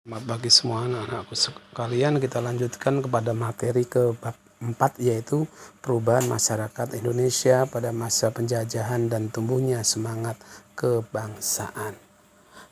Selamat pagi semua anak-anakku sekalian, kita lanjutkan kepada materi ke bab 4, yaitu perubahan masyarakat Indonesia pada masa penjajahan dan tumbuhnya semangat kebangsaan.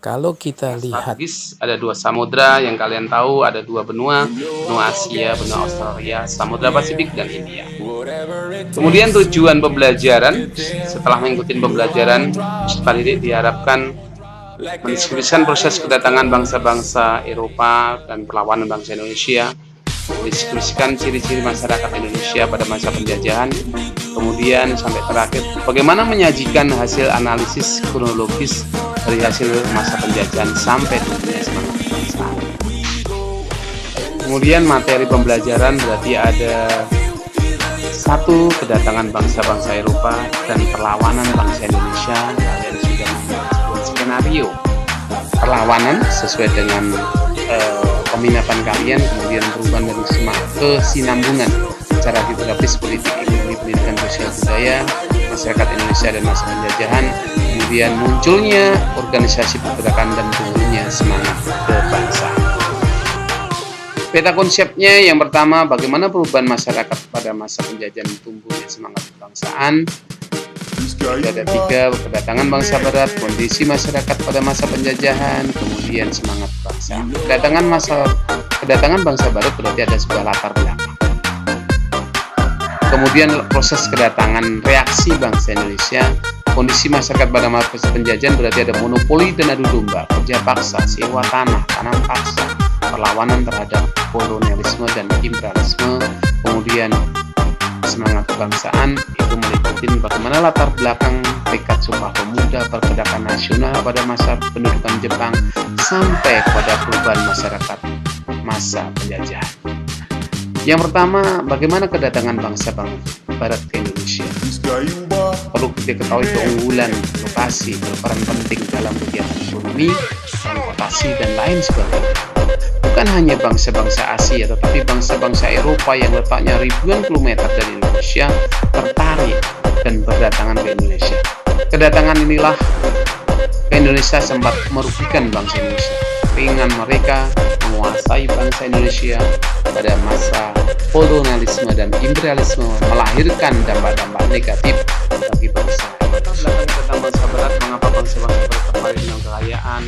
Kalau kita lihat, ada dua samudra yang kalian tahu, ada dua benua, benua Asia, benua Australia, Samudra Pasifik dan India. Kemudian tujuan pembelajaran, setelah mengikuti pembelajaran, kali ini diharapkan mendiskusikan proses kedatangan bangsa-bangsa Eropa dan perlawanan bangsa Indonesia, mendiskusikan ciri-ciri masyarakat Indonesia pada masa penjajahan, kemudian sampai terakhir bagaimana menyajikan hasil analisis kronologis dari hasil masa penjajahan sampai tumbuhnya semangat kebangsaan. Kemudian materi pembelajaran berarti ada 1. Kedatangan bangsa-bangsa Eropa dan perlawanan bangsa Indonesia. Kalian sudah membuat sebuah skenario perlawanan sesuai dengan peminatan kalian, kemudian perubahan dari semangat kesinambungan secara geografis, politik, ekonomi, pendidikan, sosial, budaya masyarakat Indonesia dan masa penjajahan, kemudian munculnya organisasi pergerakan dan tumbuhnya semangat kebangsaan. Peta konsepnya yang pertama, bagaimana perubahan masyarakat pada masa penjajahan tumbuhnya semangat kebangsaan. Ada 3, kedatangan bangsa barat, kondisi masyarakat pada masa penjajahan, kemudian semangat kebangsaan. Kedatangan bangsa barat berarti ada sebuah latar belakang. Kemudian proses kedatangan reaksi bangsa Indonesia, kondisi masyarakat pada masa penjajahan berarti ada monopoli dan adu domba, kerja paksa, sewa tanah, tanam paksa, perlawanan terhadap kolonialisme dan imperialisme. Kemudian semangat kebangsaan itu meliputi bagaimana latar belakang tekad Sumpah Pemuda, pergerakan nasional pada masa pendudukan Jepang sampai kepada perubahan masyarakat masa penjajahan. Yang pertama, bagaimana kedatangan bangsa barat ke Indonesia. Perlu kita ketahui keunggulan lokasi berperan penting dalam kegiatan ekonomi, transportasi, dan lain sebagainya. Bukan hanya bangsa-bangsa Asia, tetapi bangsa-bangsa Eropa yang letaknya ribuan kilometer dari Indonesia tertarik dan berdatangan ke Indonesia. Kedatangan inilah ke Indonesia sempat merugikan bangsa Indonesia. Keinginan mereka menguasai bangsa Indonesia pada masa kolonialisme dan imperialisme melahirkan dampak-dampak negatif bagi bangsa. Tentang bangsa barat, mengapa bangsa-bangsa barat tertarik dengan kekayaan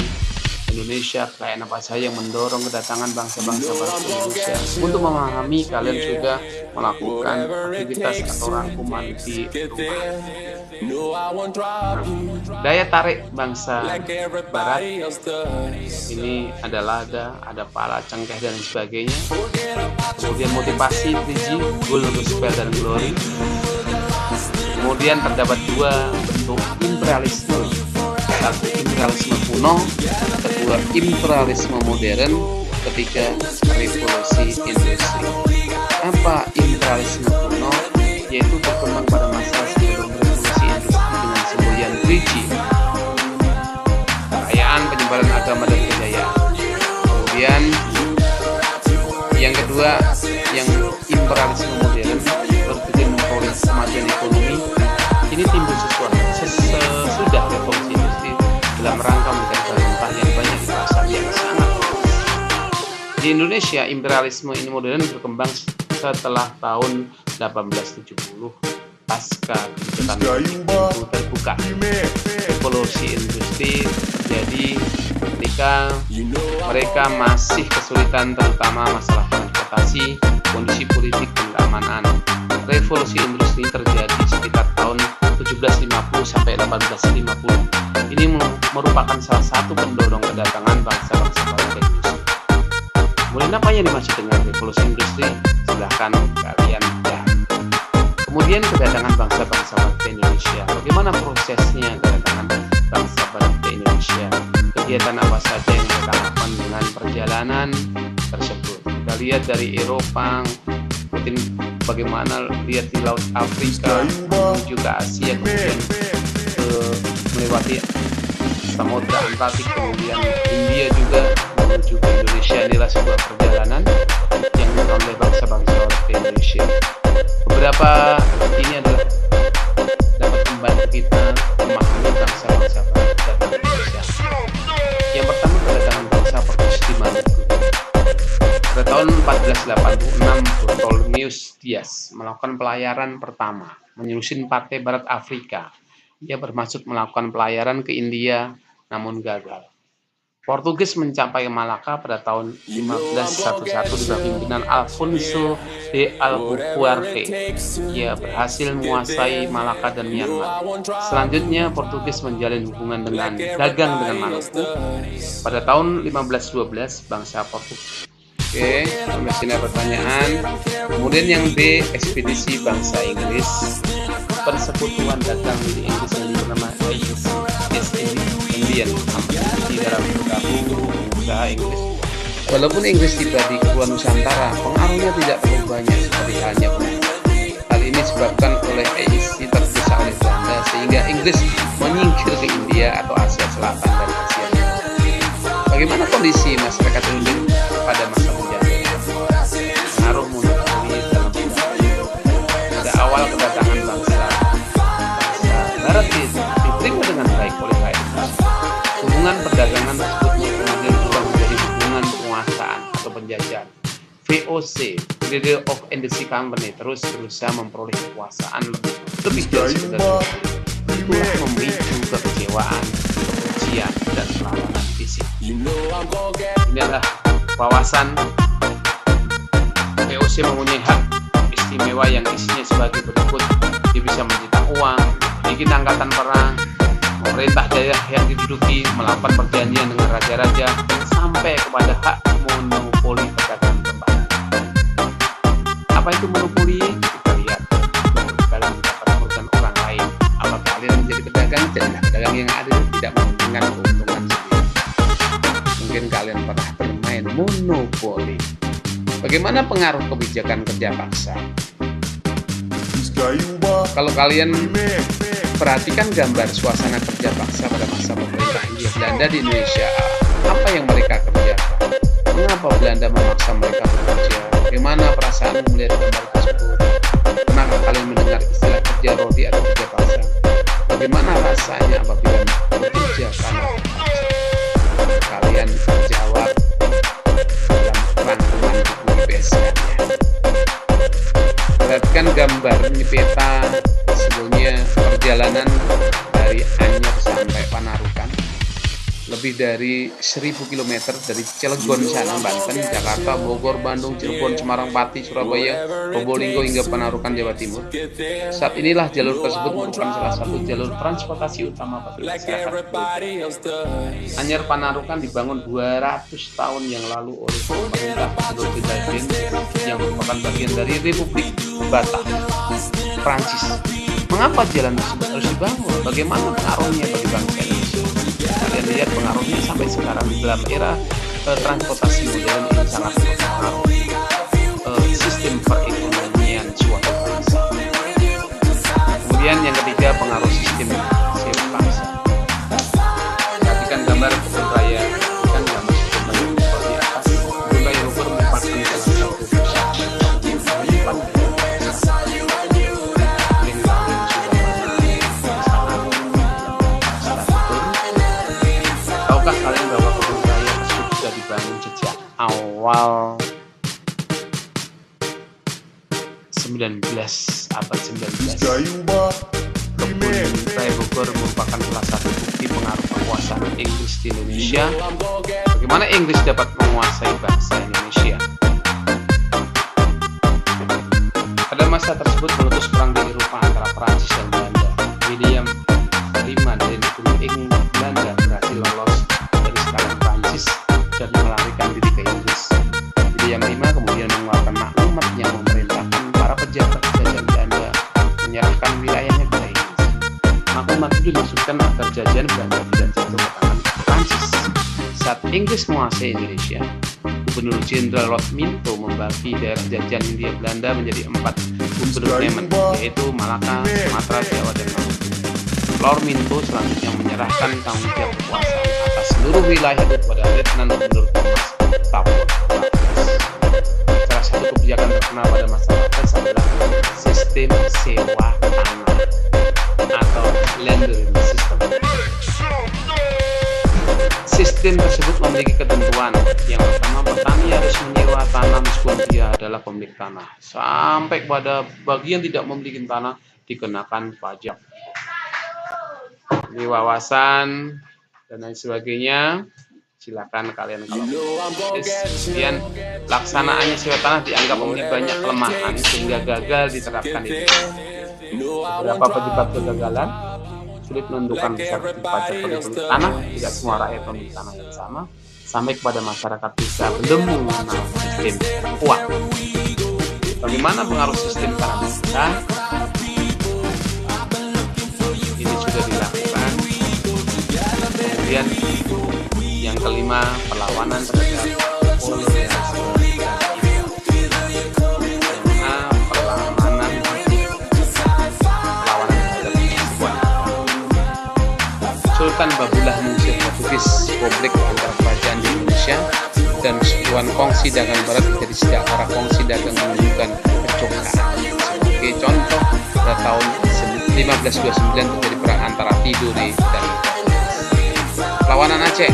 Indonesia, kekayaan apa saja yang mendorong kedatangan bangsa-bangsa barat ke Indonesia. Untuk memahami, kalian sudah melakukan aktivitas atau rangkuman di rumah. Daya tarik bangsa barat ini adalah ada pala, cengkeh, dan sebagainya. Kemudian motivasi, visi, goal, spell, dan glory. Kemudian terdapat 2 bentuk imperialisme. 1. Imperialisme kuno, kedua imperialisme modern, ketiga revolusi industri. Apa imperialisme kuno? Yaitu berkembang pada masa sebelum revolusi industri dengan semboyan 3G, kekayaan, penyebaran agama, dan kejayaan. Kemudian yang kedua, yang imperialisme modern bertujuan memperoleh kemajuan ekonomi. Ini timbul sesudah revolusi industri dalam rangka mencari rempah yang banyak di pasar yang sangat luas. Di Indonesia, imperialisme ini modern berkembang setelah tahun 1870 pasca kebijakan terbuka. Revolusi industri terjadi ketika mereka masih kesulitan, terutama masalah transportasi, kondisi politik, dan keamanan. Revolusi industri terjadi sekitar tahun 1750 sampai 1850. Ini merupakan salah satu pendorong kedatangan bangsa-bangsa barat ke Indonesia. Kemudian apa yang dimaksud dengan revolusi industri? Silahkan kalian lihat. Kemudian kedatangan bangsa-bangsa barat ke Indonesia. Bagaimana prosesnya kedatangan bangsa barat ke Indonesia? Kegiatan apa saja yang mereka lakukan dengan perjalanan tersebut? Kita lihat dari Eropa, bagaimana lihat di Laut Afrika menuju ke Asia, kemudian melewati Samudra Atlantik, kemudian India juga menuju ke Indonesia. Inilah sebuah perjalanan yang dilakukan oleh bangsa-bangsa ke Indonesia. Beberapa ini adalah dapat membantu kita memahami bangsa-bangsa barat datang ke Indonesia. Yang pertama, kedatangan bangsa Portugis di mana? 1586, Bartholomeus Dias melakukan pelayaran pertama, menyusuri pantai barat Afrika. Ia bermaksud melakukan pelayaran ke India, namun gagal. Portugis mencapai Malaka pada tahun 1511 di bawah pimpinan Alfonso de Albuquerque. Ia berhasil menguasai Malaka dan Myanmar. Selanjutnya, Portugis menjalin hubungan dagang dengan Maluku. Pada tahun 1512, bangsa Portugis. Oke, sampai sini pertanyaan. Kemudian yang B, ekspedisi bangsa Inggris. Persekutuan dagang di Inggris yang bernama East Indian Company dalam bergabung usaha Inggris. Walaupun Inggris tiba di Kepulauan Nusantara, pengaruhnya tidak terlalu banyak seperti halnya Belanda. Hal ini disebabkan oleh East terpisah oleh Belanda, sehingga Inggris menyingkir ke India atau Asia Selatan dan Asia Tenggara. Bagaimana kondisi masyarakat Indonesia pada masa penjajahan? Pengaruh monopoli dalam budaya. Pada awal kedatangan bangsa Barat diterima dengan baik oleh rakyat Indonesia. Hubungan perdagangan tersebut kemudian berubah menjadi hubungan penguasaan atau penjajahan. VOC, Voyage of India Company, terus berusaha memperoleh kekuasaan lebih dari sekedar itulah memicu kekecewaan, kebencian, dan perlawanan fisik. Ini adalah wawasan. VOC mempunyai hak istimewa yang isinya sebagai berikut: dia bisa mencipta uang, bikin angkatan perang, memerintah daerah yang diduduki, melakukan perjanjian dengan raja-raja, sampai kepada hak monopoli perdagangan tempat. Apa itu monopoli? Kita lihat. Kalian dapat merugikan orang lain. Apakah kalian menjadi pedagang? Jadilah pedagang yang adil, tidak menguntungkan keuntungan sendiri. Mungkin kalian pernah bermain monopoli. Bagaimana pengaruh kebijakan kerja paksa? Kalau kalian perhatikan gambar suasana kerja paksa pada masa pemerintah Hindia Belanda di Indonesia, apa yang mereka kerjakan? Mengapa Belanda memaksa mereka bekerja? Bagaimana perasaan melihat gambar tersebut? Pernahkah kalian mendengar istilah kerja rodi atau kerja paksa? Bagaimana rasanya apabila bekerja karena kalian jawab dalam rangkuman buku IPS-nya. Perhatikan gambar ini, peta sebelumnya perjalanan dari Anyer sampai Panarukan, lebih dari 1000 km dari Cilegon sana, Banten, Jakarta, Bogor, Bandung, Cirebon, Semarang, Pati, Surabaya, Probolinggo hingga Panarukan, Jawa Timur. Saat inilah jalur tersebut merupakan salah satu jalur transportasi utama bagi masyarakat. Anyer Panarukan dibangun 200 tahun yang lalu oleh pemerintah Indonesia yang merupakan bagian dari Republik Batak, Prancis. Mengapa jalan tersebut harus dibangun? Bagaimana pengaruhnya bagi bangsa Indonesia? Kalian lihat pengaruhnya sampai sekarang dalam era transportasi modern ini sangat berpengaruh sistem perekonomian suatu bangsa. Kemudian yang ketiga, pengaruh sistem sewa bangsa. Perhatikan gambar kebun raya, kan gambar kebun raya seperti apa? Kebun raya Bogor merupakan salah satu pusat Tahukah kalian bahwa kebun raya tersebut sudah dibangun sejak awal abad 19? Kebun raya Bogor merupakan salah satu bukti pengaruh kekuasaan Inggris di Indonesia. Bagaimana Inggris dapat menguasai bangsa Indonesia? Pada masa tersebut meletus perang di Eropa antara Prancis dan Belanda. William V dari negeri Belanda berhasil lolos dari sekarang Prancis dan melarikan diri ke Inggris. William V kemudian mengeluarkan maklumat yang memerintahkan para pejabat jajahan Belanda menyerahkan wilayahnya kepada Inggris. Maklumat itu dimaksudkan agar jajahan Belanda tidak jatuh ke tangan Prancis. Saat Inggris menguasai Indonesia, Gubernur Jenderal Lord Minto membagi daerah jajahan Hindia Belanda menjadi 4 gubernur Nemen, yaitu Malaka, Sumatera, Jawa, dan Maluku. Lord Minto selanjutnya menyerahkan tanggung jawab kekuasaan atas seluruh wilayah itu kepada Letnan Gubernur Thomas Stafford Raffles. Salah satu kebijakan terkenal pada masa Raffles adalah sistem sewa tanah atau land system. Sistem tersebut memiliki ketentuan. Yang pertama, petani harus menyewa tanah tanah meskipun dia adalah pemilik tanah. Sampai kepada bagi yang tidak memiliki tanah dikenakan pajak. Ini wawasan dan lain sebagainya. Silakan kalian kalau kemudian laksanaannya sewa tanah dianggap memiliki banyak kelemahan sehingga gagal diterapkan itu. Beberapa penyebab kegagalan: sulit menentukan besar kecil pajak bagi pemilik tanah, tidak semua rakyat memiliki tanah yang sama, sampai kepada masyarakat desa belum mengenal sistem uang. Bagaimana pengaruh sistem tanah desa? Ini sudah dilakukan. Kemudian yang kelima, perlawanan terhadap Sultan Babulah mengusir Portugis. Konflik antara kerajaan di Indonesia dan Persekutuan Kongsi Dagang Barat menjadi sejak para kongsi dagang menunjukkan kecocokan. Sebagai contoh, pada tahun 1529 terjadi perang antara Tidore dan perlawanan Aceh.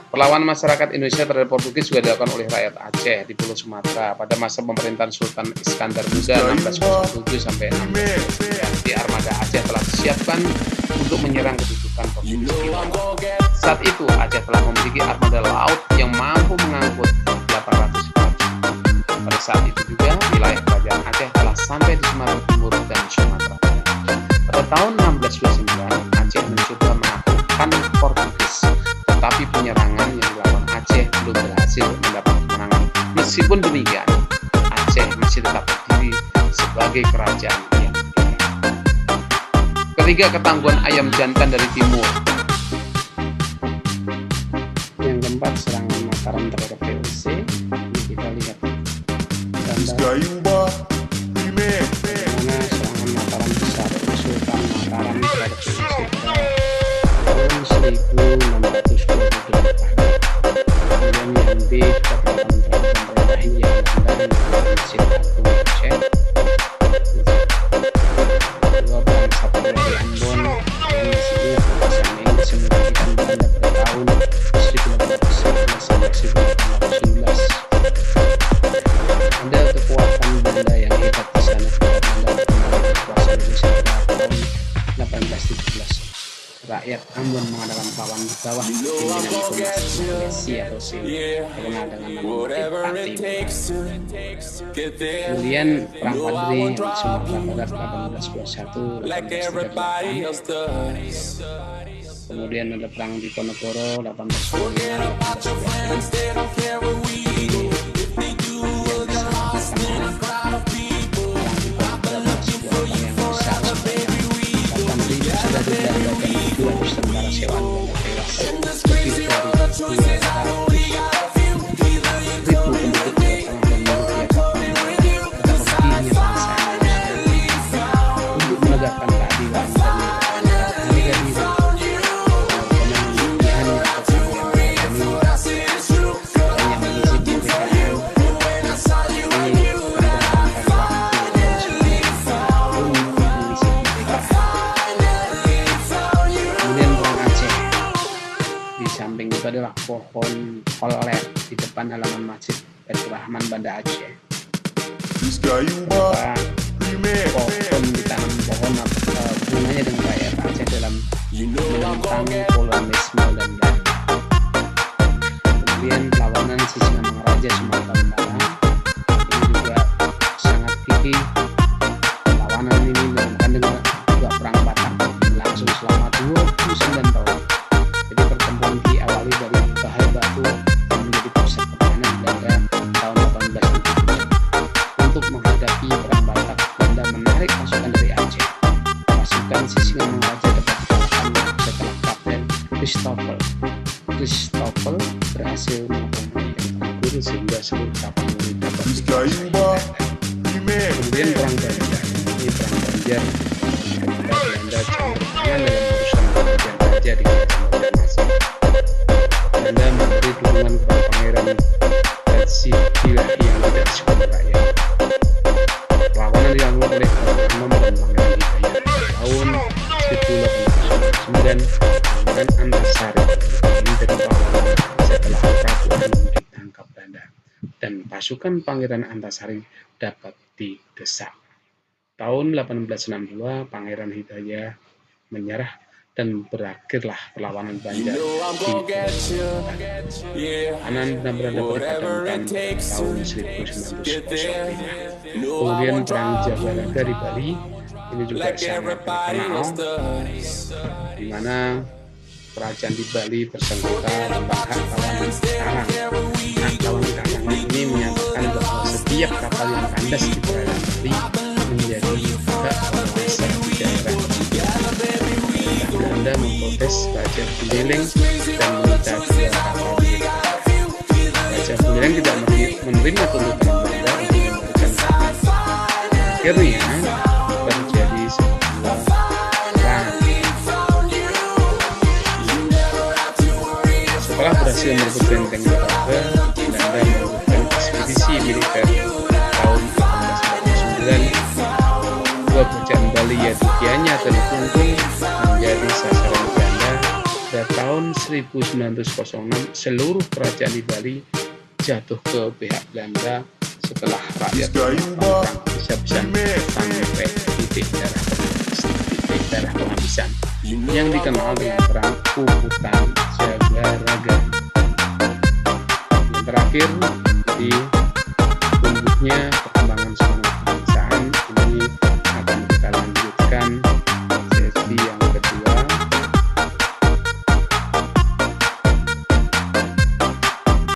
Perlawanan masyarakat Indonesia terhadap Portugis juga dilakukan oleh rakyat Aceh di Pulau Sumatera pada masa pemerintahan Sultan Iskandar Muda 1607 sampai 1609. Di armada Aceh telah disiapkan untuk menyerang kedudukan Portugis. Saat itu Aceh telah memiliki armada laut yang mampu mengangkut 800 prajurit. Pada saat itu juga wilayah kerajaan Aceh telah sampai di Sumatera Timur dan Sumatera Barat. Pada tahun 1629 Aceh mencoba menaklukkan Portugis, tetapi penyerangan yang dilakukan Aceh belum berhasil mendapat kemenangan. Meskipun demikian, Aceh masih tetap berdiri sebagai kerajaan yang kaya. Ketiga, ketangguhan ayam jantan dari timur. Yang keempat, serangan Mataram terhadap VOC. Ini kita lihat gambar bagaimana serangan Mataram besar Sultan Mataram terhadap VOC tahun 1628. Kemudian yang B, keberatan terhadap pemerintah Hindia Belanda melakukan Masjid Agung Aceh. Kedua, perang Sapura di Ambon. Ini masih ingat bahwasannya ini disembuhkan Belanda pada tahun 1811 sampai 1819. Ada kekuatan Belanda yang hebat di sana ketika Belanda kembali berkuasa di Indonesia pada tahun 1817. Rakyat Ambon mengadakan pawan di bawah pimpinan Thomas Malaysia atau terkenal dengan nama Pati. Kemudian perang Padri di Sumatera Barat 1821 1838. Kemudian ada perang di Diponegoro 1825. Tentara sewaan banyak tewas, lebih dari 200.000 penduduk Jawa Tengah dan Timur Tengah berdirinya bangsa Indonesia untuk menegakkan keadilan dan harga diri. Pemilihannya yang mengisi pemerintahan samping itu adalah pohon kolet di depan halaman Masjid Baitur Rahman Banda Aceh. Pohon ditanam pohon bunganya dengan rakyat Aceh dalam menentang kolonialisme dan kemudian perlawanan Sisingamangaraja Sumatera Utara ini juga sangat gigih. Perlawanan ini dilakukan dengan juga perang Batak berlangsung selama 29 tahun. Jadi pertempuran diawali dari Bahar Batu yang menjadi pusat pertahanan Belanda tahun 1877. Untuk menghadapi perang Batak, Belanda menarik pasukan dari Aceh. Pasukan Sisingamangaraja dapat dikalahkan setelah Kapten Christoffel berhasil mengamankan Tanggul sehingga seluruh kapal milik dapat dikuasai. Kemudian perang Banjar. Ini perang Banjar ketika Belanda campur tangan dalam urusan pengerjaan raja di Belanda memberi dukungan kepada Pangeran Radziwiłł yang tidak disukai rakyat. Perlawanan dilakukan oleh Bung Karno dan Pangeran Hidayat tahun 1899 dengan Antasari. Ini dari perlawanan setelah Prabu Anung ditangkap Belanda. dan pasukan Pangeran Antasari dapat didesak. Tahun 1862 Pangeran Hidayah menyerah dan berakhirlah perlawanan Banjar di Kanan benar-benar dipadamkan tahun 1905. Kemudian Perang Jagaraga di Bali ini juga sangat terkenal, di mana kerajaan di Bali bersengketa tentang hak kawanan karang. Hak kawanan karang ini menyatakan bahwa setiap kapal yang kandas di perairan Bali menjadi hak penguasa di daerah Belanda memprotes Raja Buleleng dan meminta dua kapal mereka. Raja Buleleng tidak menerima tuntutan Belanda untuk memberikan kapal. Akhirnya terjadi sebuah perang. Setelah berhasil merebut benteng Taraga, Belanda melakukan ekspedisi militer tahun 1849. Dua kerajaan Bali yaitu Gianyar dan Klungkung menjadi sasaran Belanda. Pada tahun 1906 seluruh kerajaan di Bali jatuh ke pihak Belanda setelah rakyat perang habis-habisan sampai titik darah penghabisan yang dikenal dengan perang Puputan Jagaraga. Yang terakhir di tumbuhnya